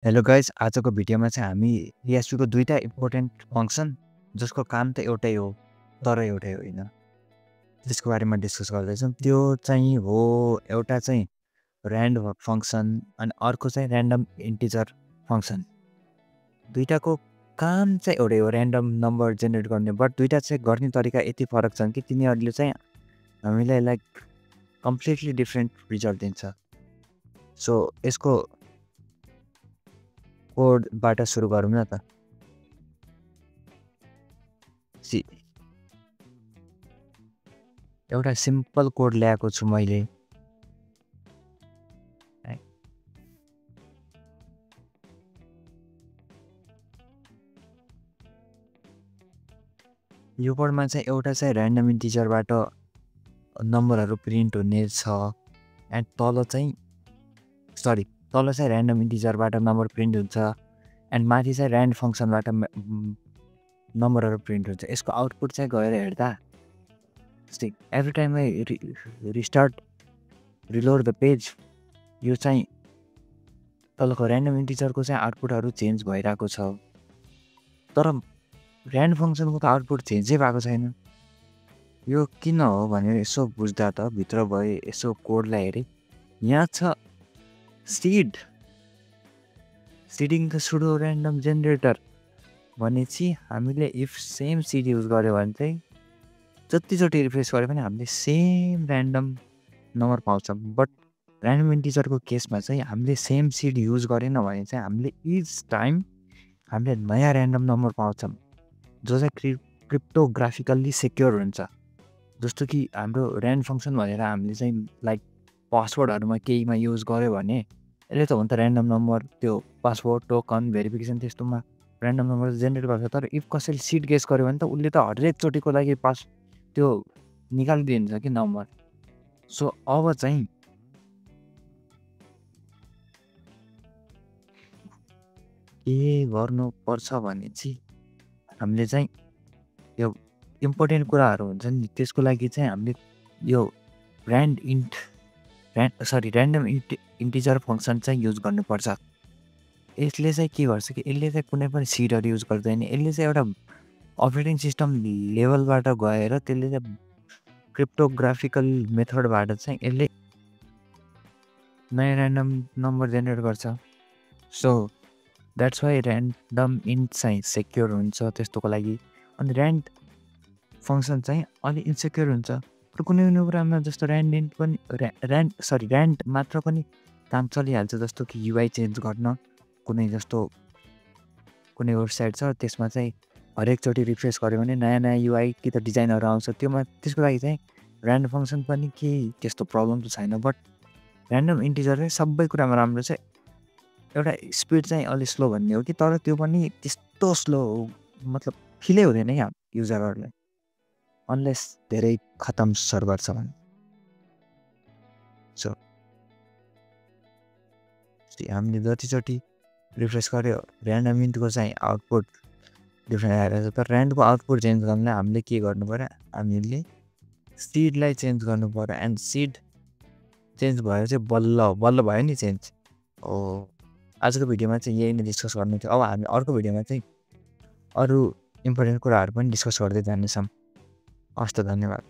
Hello guys, आजको भिडियोमा चाहिँ हामी रियासुको दुईटा इम्पोर्टेन्ट फङ्सन जसको काम त एउटै हो तर एउटै होइन त्यसको बारेमा डिस्कस गर्दैछौँ। त्यो चाहिँ हो एउटा चाहिँ ऱ्यान्ड फङ्सन अनि अर्को चाहिँ ऱ्यान्डम इन्टिजर फङ्सन। दुईटाको काम चाहिँ एउटै हो, ऱ्यान्डम नम्बर जेनेरेट गर्ने, बट दुईटा चाहिँ गर्ने तरिका यति फरक छन् कि तिनीहरूले चाहिँ हामीलाई लाइक कम्प्लिटली डिफ्रेन्ट रिजल्ट दिन्छ। सो यसको कोडबाट सुरु गरौँ न त। एउटा सिम्पल कोड ल्याएको छु मैले। यो कोडमा चाहिँ एउटा चाहिँ ऱ्यान्डम इन्टिजरबाट नम्बरहरू प्रिन्ट हुने छ एन्ड तल चाहिँ ऱ्यान्डम इन्टिजरबाट नम्बर प्रिन्ट हुन्छ एन्ड माथि चाहिँ ऱ्यान्ड फङ्सनबाट नम्बरहरू प्रिन्ट हुन्छ। यसको आउटपुट चाहिँ गएर हेर्दा every time restart reload the page यो चाहिँ तलको ऱ्यान्डम इन्टिजरको चाहिँ आउटपुटहरू चेन्ज भइरहेको छ, तर ऱ्यान्ड फङ्सनको त आउटपुट चेन्जै भएको छैन। यो किन हो भनेर यसो बुझ्दा त भित्र भए यसो कोडलाई हेरेँ, यहाँ छ seeding the sudo random generator भनेपछि हामीले इफ सेम सिड युज गऱ्यो भने चाहिँ जतिचोटि रिफ्रेस गऱ्यो भने हामीले सेम ऱ्यान्डम नम्बर पाउँछौँ। बट ऱ्यान्डम इन्टिजरको केसमा चाहिँ हामीले सेम सिड युज गरेन भने चाहिँ हामीले इच टाइम हामीले नयाँ ऱ्यान्डम नम्बर पाउँछौँ जो चाहिँ क्रिप्टोग्राफिकल्ली सेक्योर हुन्छ। जस्तो कि हाम्रो ऱ्यान्ड फङ्सन भनेर हामीले चाहिँ लाइक पासवर्डहरूमा केहीमा युज गऱ्यो भने यसले त हुन्छ ऱ्यान्डम नम्बर, त्यो पासवर्ड टोकन भेरिफिकेसन त्यस्तोमा ऱ्यान्डम नम्बर जेनेरेट गर्छ। तर इफ कसैले सिड गेस गर्यो भने त उसले त हरेकचोटिको लागि त्यो निकालिदिन्छ कि नम्बर। सो अब चाहिँ के गर्नुपर्छ भने चाहिँ हामीले चाहिँ यो इम्पोर्टेन्ट कुराहरू हुन्छ नि, त्यसको लागि चाहिँ हामीले यो ऱ्यान्डम इन्टिजर फङ्सन चाहिँ युज गर्नुपर्छ। यसले चाहिँ के गर्छ कि यसले चाहिँ कुनै पनि सिडहरू युज गर्दैन। यसले चाहिँ एउटा अपरेटिङ सिस्टम लेभलबाट गएर त्यसले चाहिँ क्रिप्टोग्राफिकल मेथडबाट चाहिँ यसले नयाँ ऱ्यान्डम नम्बर जेनेरेट गर्छ। So that's why random int चाहिँ सेक्योर हुन्छ त्यस्तोको लागि। अनि ऱ्यान्ड फङ्सन चाहिँ अलिक इन्सेक्योर हुन्छ। र कुनै कुनै कुरामा जस्तो ऱ्यान्ड मात्र पनि काम चलिहाल्छ, जस्तो कि युआई चेन्ज गर्न। कुनै कुनै वेबसाइट छ त्यसमा चाहिँ हरेकचोटि रिफ्रेस गऱ्यो भने नयाँ नयाँ युआई कि त डिजाइनहरू आउँछ, त्यसको लागि चाहिँ ऱ्यान्ड फङ्सन पनि केही त्यस्तो प्रब्लम त छैन। बट ऱ्यान्डम इन्टिजर चाहिँ सबै कुरामा राम्रो छ। एउटा स्पिड चाहिँ अलिक स्लो भन्ने हो कि, तर त्यो पनि त्यस्तो स्लो हो मतलब फिलै हुँदैन क्या युजरहरूलाई, अनलेस धेरै खतम सर्भर छ भने। सो हामीले जतिचोटि रिफ्रेस गऱ्यो ऱ्यान्डम इन्टको चाहिँ आउटपुट डिफ्रेन्ट आइरहेको छ। तर ऱ्यान्डको आउटपुट चेन्ज गर्नलाई हामीले के गर्नु पऱ्यो, हामीले सिडलाई चेन्ज गर्नु पऱ्यो। एन्ड सिड चेन्ज भयो चाहिँ बल्ल भयो नि चेन्ज हो। आजको भिडियोमा चाहिँ यही नै डिस्कस गर्नु थियो। अब हामी अर्को भिडियोमा चाहिँ अरू इम्पोर्टेन्ट कुराहरू पनि डिस्कस गर्दै जानेछौँ। हस् त, धन्यवाद।